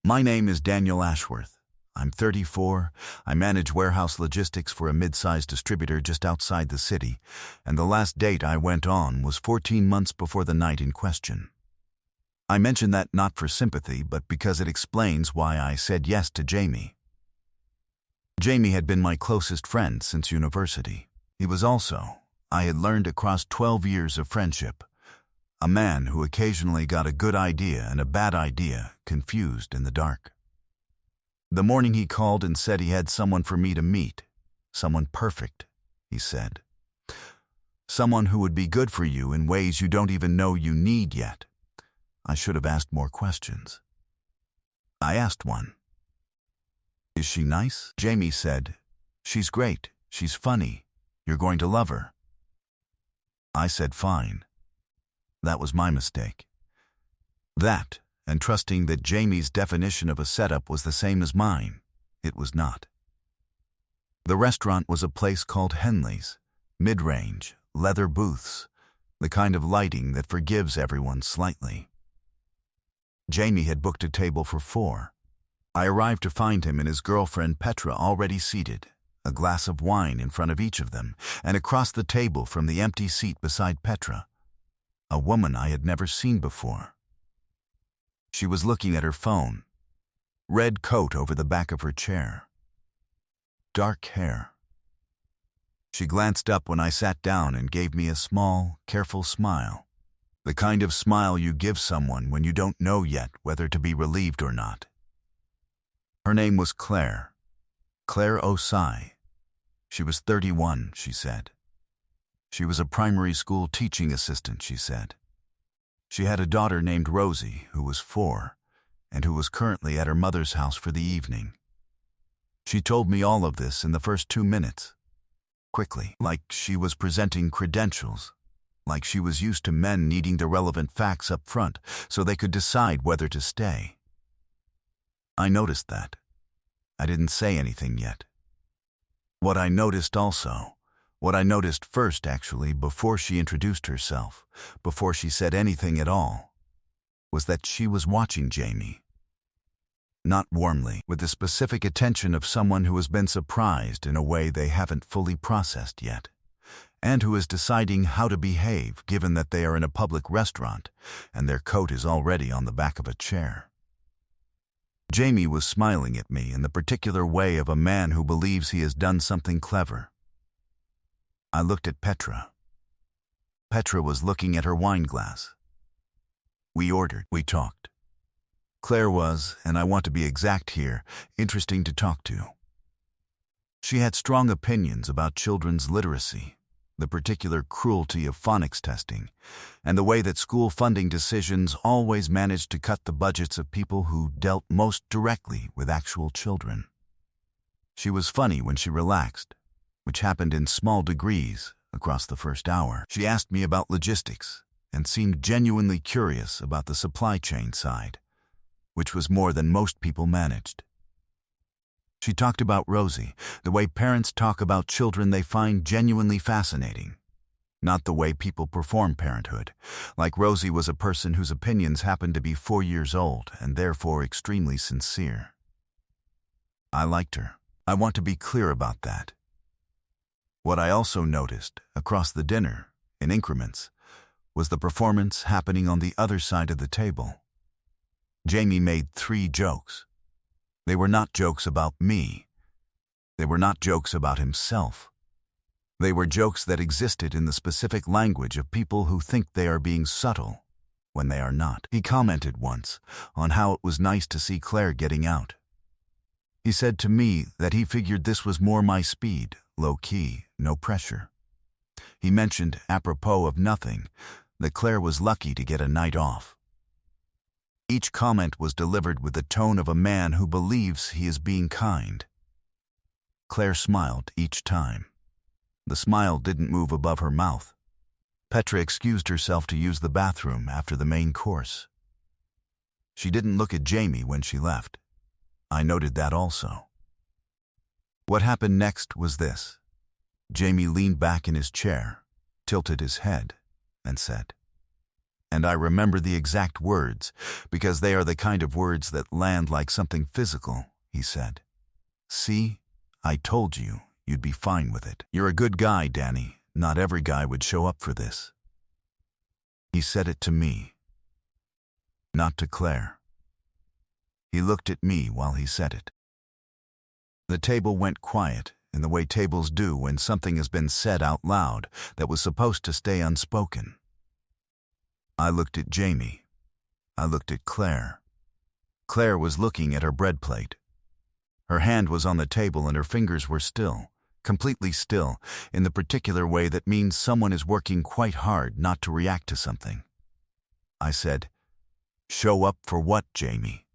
My name is Daniel Ashworth. I'm 34. I manage warehouse logistics for a mid-sized distributor just outside the city, and the last date I went on was 14 months before the night in question. I mention that not for sympathy, but because it explains why I said yes to Jamie. Jamie had been my closest friend since university. He was also, I had learned across 12 years of friendship, a man who occasionally got a good idea and a bad idea confused in the dark. The morning he called and said he had someone for me to meet, someone perfect, he said. Someone who would be good for you in ways you don't even know you need yet. I should have asked more questions. I asked one. Is she nice? Jamie said, she's great, she's funny, you're going to love her. I said fine. That was my mistake. That, and trusting that Jamie's definition of a setup was the same as mine, it was not. The restaurant was a place called Henley's, mid-range, leather booths, the kind of lighting that forgives everyone slightly. Jamie had booked a table for 4. I arrived to find him and his girlfriend Petra already seated, a glass of wine in front of each of them, and across the table from the empty seat beside Petra, a woman I had never seen before. She was looking at her phone, red coat over the back of her chair, dark hair. She glanced up when I sat down and gave me a small, careful smile, the kind of smile you give someone when you don't know yet whether to be relieved or not. Her name was Claire Osai. She was 31, she said. She was a primary school teaching assistant, she said. She had a daughter named Rosie, who was 4, and who was currently at her mother's house for the evening. She told me all of this in the first 2 minutes, quickly, like she was presenting credentials, like she was used to men needing the relevant facts up front so they could decide whether to stay. I noticed that. I didn't say anything yet. What I noticed first actually, before she introduced herself, before she said anything at all, was that she was watching Jamie. Not warmly, with the specific attention of someone who has been surprised in a way they haven't fully processed yet, and who is deciding how to behave given that they are in a public restaurant and their coat is already on the back of a chair. Jamie was smiling at me in the particular way of a man who believes he has done something clever. I looked at Petra. Petra was looking at her wine glass. We ordered, we talked. Claire was, and I want to be exact here, interesting to talk to. She had strong opinions about children's literacy, the particular cruelty of phonics testing, and the way that school funding decisions always managed to cut the budgets of people who dealt most directly with actual children. She was funny when she relaxed, which happened in small degrees across the first hour. She asked me about logistics and seemed genuinely curious about the supply chain side, which was more than most people managed. She talked about Rosie, the way parents talk about children they find genuinely fascinating, not the way people perform parenthood, like Rosie was a person whose opinions happened to be 4 years old and therefore extremely sincere. I liked her. I want to be clear about that. What I also noticed, across the dinner, in increments, was the performance happening on the other side of the table. Jamie made 3 jokes. They were not jokes about me. They were not jokes about himself. They were jokes that existed in the specific language of people who think they are being subtle when they are not. He commented once on how it was nice to see Claire getting out. He said to me that he figured this was more my speed, low-key, no pressure. He mentioned, apropos of nothing, that Claire was lucky to get a night off. Each comment was delivered with the tone of a man who believes he is being kind. Claire smiled each time. The smile didn't move above her mouth. Petra excused herself to use the bathroom after the main course. She didn't look at Jamie when she left. I noted that also. What happened next was this. Jamie leaned back in his chair, tilted his head, and said, And I remember the exact words, because they are the kind of words that land like something physical, he said. See, I told you, you'd be fine with it. You're a good guy, Danny. Not every guy would show up for this. He said it to me, not to Claire. He looked at me while he said it. The table went quiet, in the way tables do when something has been said out loud that was supposed to stay unspoken. I looked at Jamie. I looked at Claire. Claire was looking at her bread plate. Her hand was on the table and her fingers were still, completely still, in the particular way that means someone is working quite hard not to react to something. I said, "Show up for what, Jamie?"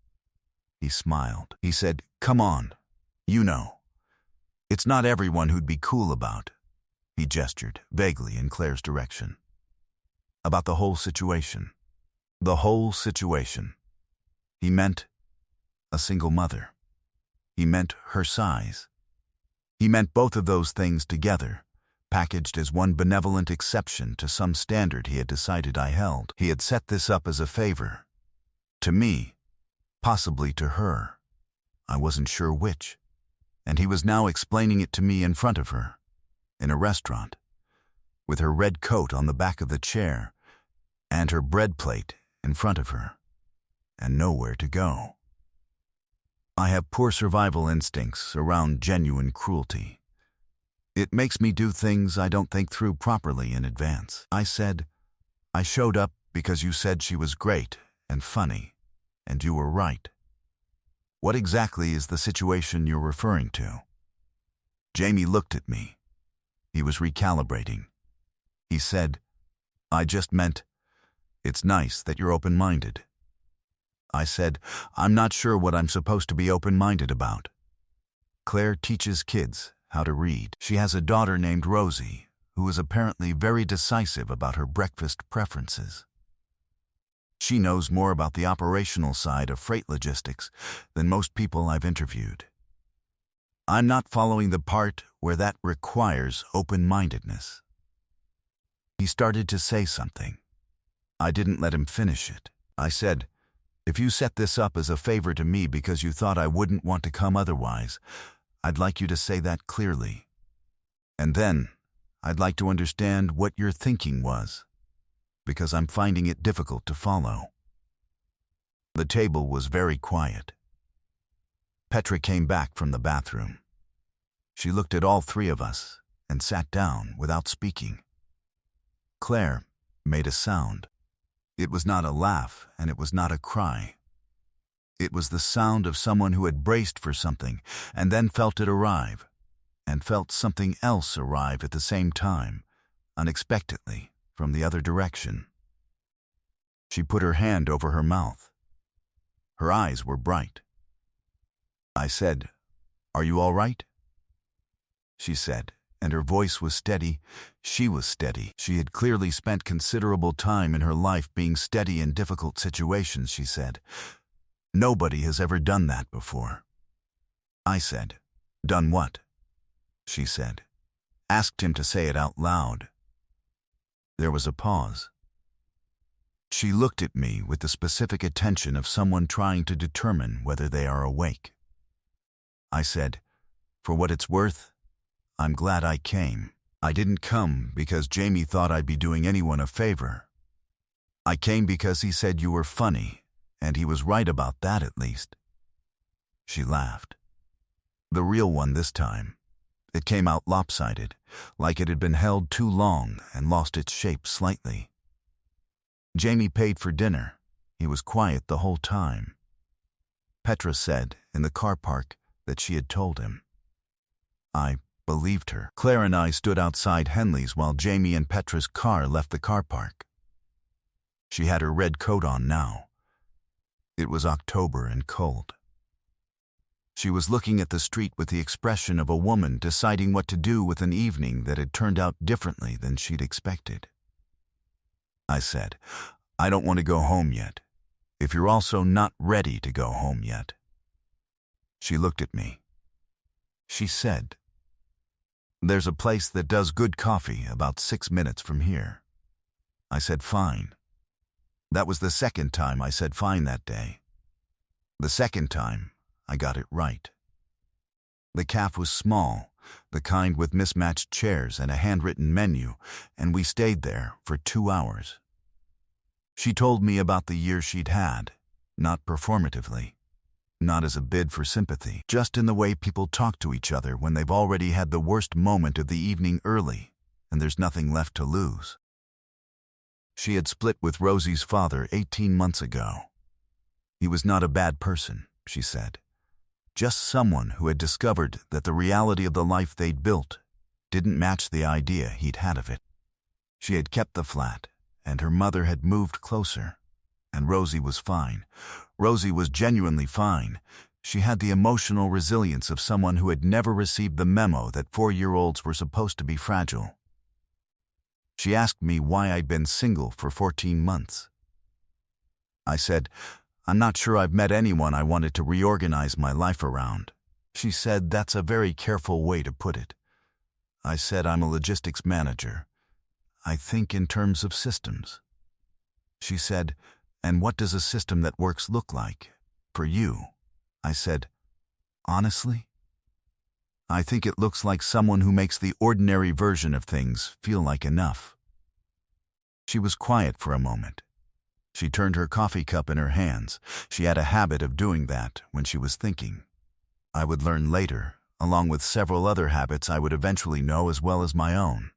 He smiled. He said, "Come on. You know. It's not everyone who'd be cool about." He gestured, vaguely in Claire's direction. About the whole situation. The whole situation. He meant a single mother. He meant her size. He meant both of those things together, packaged as one benevolent exception to some standard he had decided I held. He had set this up as a favor. To me, possibly to her. I wasn't sure which. And he was now explaining it to me in front of her, in a restaurant, with her red coat on the back of the chair, and her bread plate in front of her, and nowhere to go. I have poor survival instincts around genuine cruelty. It makes me do things I don't think through properly in advance. I said, "I showed up because you said she was great and funny, and you were right. What exactly is the situation you're referring to?" Jamie looked at me. He was recalibrating. He said, "I just meant, it's nice that you're open-minded." I said, "I'm not sure what I'm supposed to be open-minded about." Claire teaches kids how to read. She has a daughter named Rosie, who is apparently very decisive about her breakfast preferences. She knows more about the operational side of freight logistics than most people I've interviewed. I'm not following the part where that requires open-mindedness. He started to say something. I didn't let him finish it. I said, "If you set this up as a favor to me because you thought I wouldn't want to come otherwise, I'd like you to say that clearly. And then, I'd like to understand what your thinking was, because I'm finding it difficult to follow." The table was very quiet. Petra came back from the bathroom. She looked at all three of us and sat down without speaking. Claire made a sound. It was not a laugh, and it was not a cry. It was the sound of someone who had braced for something and then felt it arrive, and felt something else arrive at the same time, unexpectedly, from the other direction. She put her hand over her mouth. Her eyes were bright. I said, "Are you all right?" She said, and her voice was steady. She was steady. She had clearly spent considerable time in her life being steady in difficult situations, she said. "Nobody has ever done that before." I said, "Done what?" She said. Asked him to say it out loud. There was a pause. She looked at me with the specific attention of someone trying to determine whether they are awake. I said, "For what it's worth, I'm glad I came. I didn't come because Jamie thought I'd be doing anyone a favor. I came because he said you were funny, and he was right about that at least." She laughed. The real one this time. It came out lopsided, like it had been held too long and lost its shape slightly. Jamie paid for dinner. He was quiet the whole time. Petra said, in the car park, that she had told him. I believed her. Claire and I stood outside Henley's while Jamie and Petra's car left the car park. She had her red coat on now. It was October and cold. She was looking at the street with the expression of a woman deciding what to do with an evening that had turned out differently than she'd expected. I said, "I don't want to go home yet, if you're also not ready to go home yet." She looked at me. She said, "There's a place that does good coffee about 6 minutes from here." I said, "Fine." That was the second time I said fine that day. The second time, I got it right. The cafe was small, the kind with mismatched chairs and a handwritten menu, and we stayed there for 2 hours. She told me about the year she'd had, not performatively, not as a bid for sympathy, just in the way people talk to each other when they've already had the worst moment of the evening early and there's nothing left to lose. She had split with Rosie's father 18 months ago. He was not a bad person, she said. Just someone who had discovered that the reality of the life they'd built didn't match the idea he'd had of it. She had kept the flat, and her mother had moved closer. And Rosie was fine. Rosie was genuinely fine. She had the emotional resilience of someone who had never received the memo that 4-year-olds were supposed to be fragile. She asked me why I'd been single for 14 months. I said, I'm not sure I've met anyone I wanted to reorganize my life around. She said, that's a very careful way to put it. I said, I'm a logistics manager. I think in terms of systems. She said, and what does a system that works look like for you? I said, honestly, I think it looks like someone who makes the ordinary version of things feel like enough. She was quiet for a moment. She turned her coffee cup in her hands. She had a habit of doing that when she was thinking. I would learn later, along with several other habits I would eventually know as well as my own.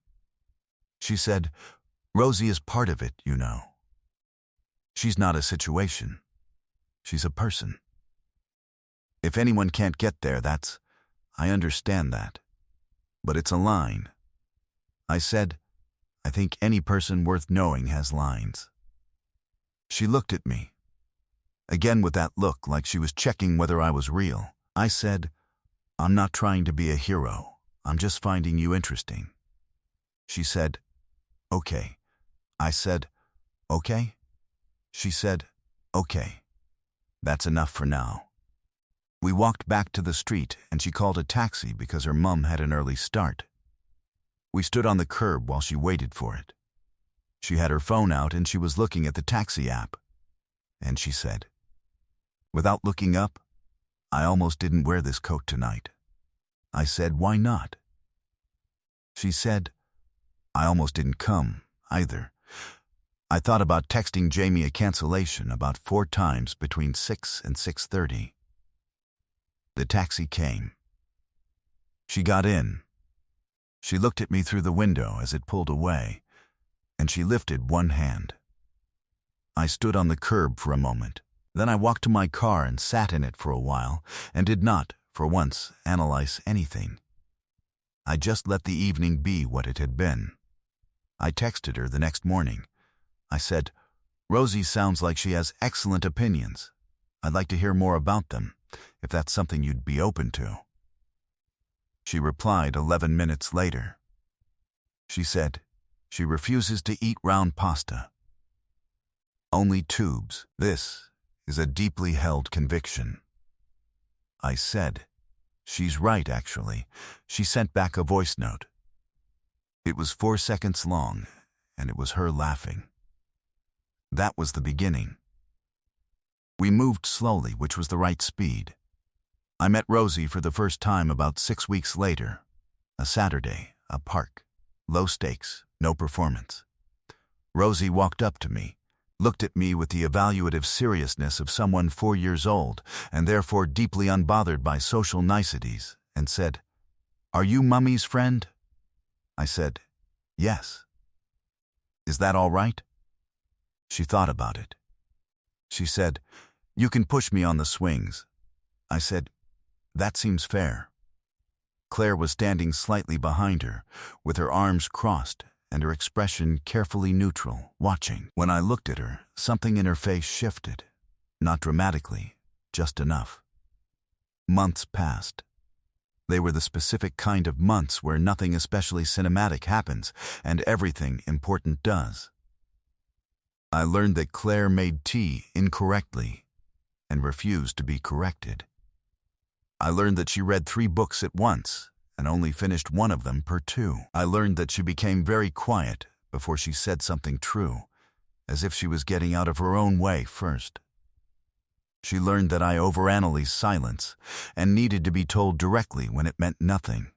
She said, Rosie is part of it, you know. She's not a situation. She's a person. If anyone can't get there, I understand that. But it's a line. I said, I think any person worth knowing has lines. She looked at me, again with that look like she was checking whether I was real. I said, I'm not trying to be a hero. I'm just finding you interesting. She said, okay. I said, okay? She said, okay. That's enough for now. We walked back to the street and she called a taxi because her mum had an early start. We stood on the curb while she waited for it. She had her phone out and she was looking at the taxi app. And she said, without looking up, I almost didn't wear this coat tonight. I said, why not? She said, I almost didn't come, either. I thought about texting Jamie a cancellation about 4 times between 6 and 6:30. The taxi came. She got in. She looked at me through the window as it pulled away, and she lifted one hand. I stood on the curb for a moment. Then I walked to my car and sat in it for a while, and did not, for once, analyze anything. I just let the evening be what it had been. I texted her the next morning. I said, Rosie sounds like she has excellent opinions. I'd like to hear more about them, if that's something you'd be open to. She replied 11 minutes later. She said, she refuses to eat round pasta. Only tubes. This is a deeply held conviction. I said, she's right, actually. She sent back a voice note. It was 4 seconds long, and it was her laughing. That was the beginning. We moved slowly, which was the right speed. I met Rosie for the first time about 6 weeks later. A Saturday, a park. Low stakes, no performance. Rosie walked up to me, looked at me with the evaluative seriousness of someone 4 years old, and therefore deeply unbothered by social niceties, and said, Are you Mummy's friend? I said, Yes. Is that all right? She thought about it. She said, You can push me on the swings. I said, That seems fair. Claire was standing slightly behind her, with her arms crossed and her expression carefully neutral, watching. When I looked at her, something in her face shifted. Not dramatically, just enough. Months passed. They were the specific kind of months where nothing especially cinematic happens and everything important does. I learned that Claire made tea incorrectly and refused to be corrected. I learned that she read 3 books at once and only finished 1 of them per 2. I learned that she became very quiet before she said something true, as if she was getting out of her own way first. She learned that I overanalyze silence and needed to be told directly when it meant nothing.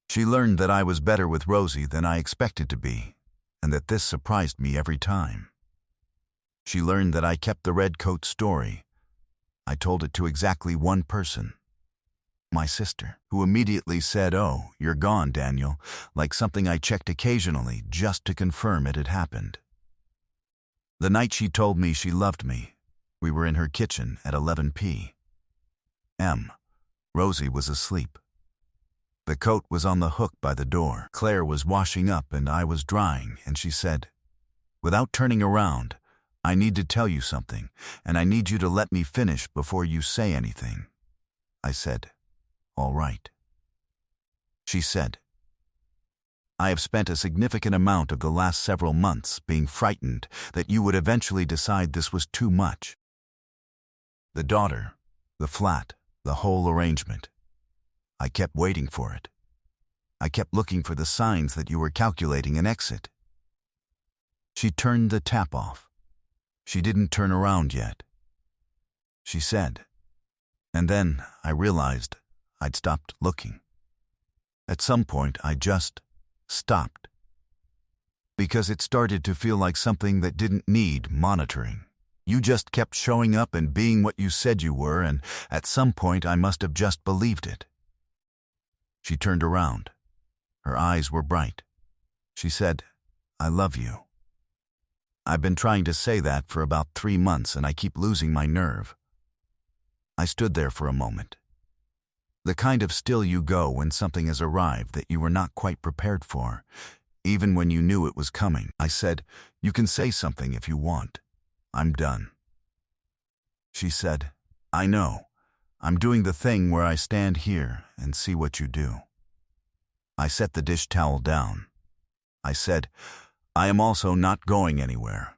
She learned that I was better with Rosie than I expected to be, and that this surprised me every time. She learned that I kept the red coat story. I told it to exactly one person, my sister, who immediately said, "Oh, you're gone, Daniel," like something I checked occasionally just to confirm it had happened. The night she told me she loved me, we were in her kitchen at 11 p.m. Rosie was asleep. The coat was on the hook by the door. Claire was washing up and I was drying, and she said, without turning around, "I need to tell you something, and I need you to let me finish before you say anything." I said, "All right." She said, "I have spent a significant amount of the last several months being frightened that you would eventually decide this was too much. The daughter, the flat, the whole arrangement. I kept waiting for it. I kept looking for the signs that you were calculating an exit." She turned the tap off. She didn't turn around yet. She said, and then I realized I'd stopped looking. At some point, I just stopped. Because it started to feel like something that didn't need monitoring. You just kept showing up and being what you said you were, and at some point I must have just believed it. She turned around. Her eyes were bright. She said, "I love you." I've been trying to say that for about 3 months and I keep losing my nerve. I stood there for a moment. The kind of still you go when something has arrived that you were not quite prepared for, even when you knew it was coming. I said, "You can say something if you want. I'm done." She said, "I know. I'm doing the thing where I stand here and see what you do." I set the dish towel down. I said, "I am also not going anywhere.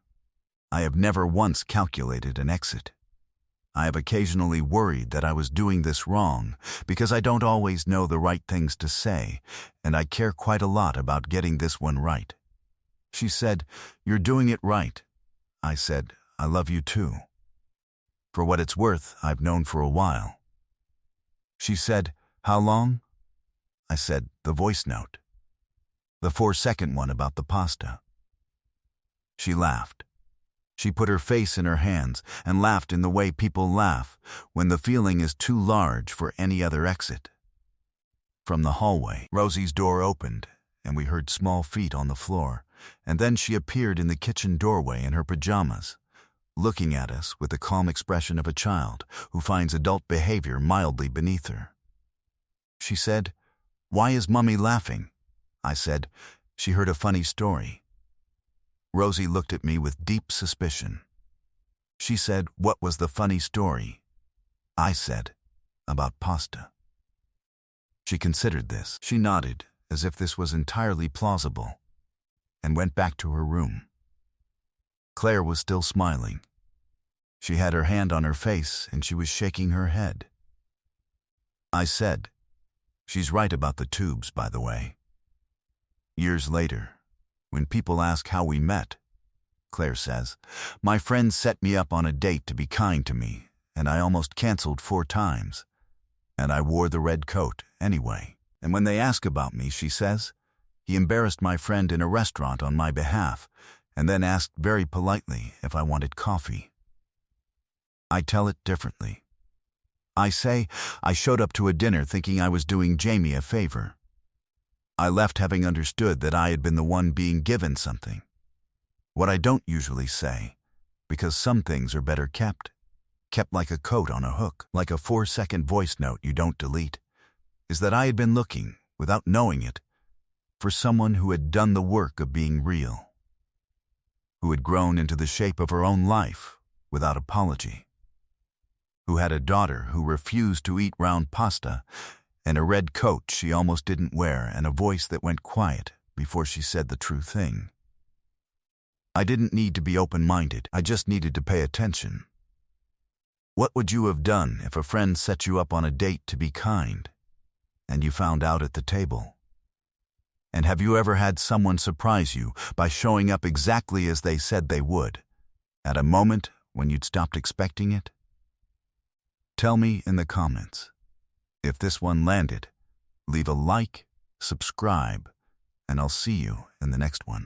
I have never once calculated an exit. I have occasionally worried that I was doing this wrong because I don't always know the right things to say, and I care quite a lot about getting this one right." She said, "You're doing it right." I said, "I love you too. For what it's worth, I've known for a while." She said, "How long?" I said, "The voice note. The 4-second one about the pasta." She laughed. She put her face in her hands and laughed in the way people laugh when the feeling is too large for any other exit. From the hallway, Rosie's door opened, and we heard small feet on the floor, and then she appeared in the kitchen doorway in her pajamas, looking at us with the calm expression of a child who finds adult behavior mildly beneath her. She said, "Why is Mummy laughing?" I said, "She heard a funny story." Rosie looked at me with deep suspicion. She said, "What was the funny story?" I said, "About pasta." She considered this. She nodded, as if this was entirely plausible, and went back to her room. Claire was still smiling. She had her hand on her face, and she was shaking her head. I said, "She's right about the tubes, by the way." Years later, when people ask how we met, Claire says, "My friend set me up on a date to be kind to me, and I almost canceled 4 times. And I wore the red coat anyway. And when they ask about me," she says, "he embarrassed my friend in a restaurant on my behalf, and then asked very politely if I wanted coffee." I tell it differently. I say I showed up to a dinner thinking I was doing Jamie a favor. I left having understood that I had been the one being given something. What I don't usually say, because some things are better kept like a coat on a hook, like a 4-second voice note you don't delete, is that I had been looking, without knowing it, for someone who had done the work of being real, who had grown into the shape of her own life without apology, who had a daughter who refused to eat round pasta, and a red coat she almost didn't wear, and a voice that went quiet before she said the true thing. I didn't need to be open-minded, I just needed to pay attention. What would you have done if a friend set you up on a date to be kind, and you found out at the table? And have you ever had someone surprise you by showing up exactly as they said they would, at a moment when you'd stopped expecting it? Tell me in the comments. If this one landed, leave a like, subscribe, and I'll see you in the next one.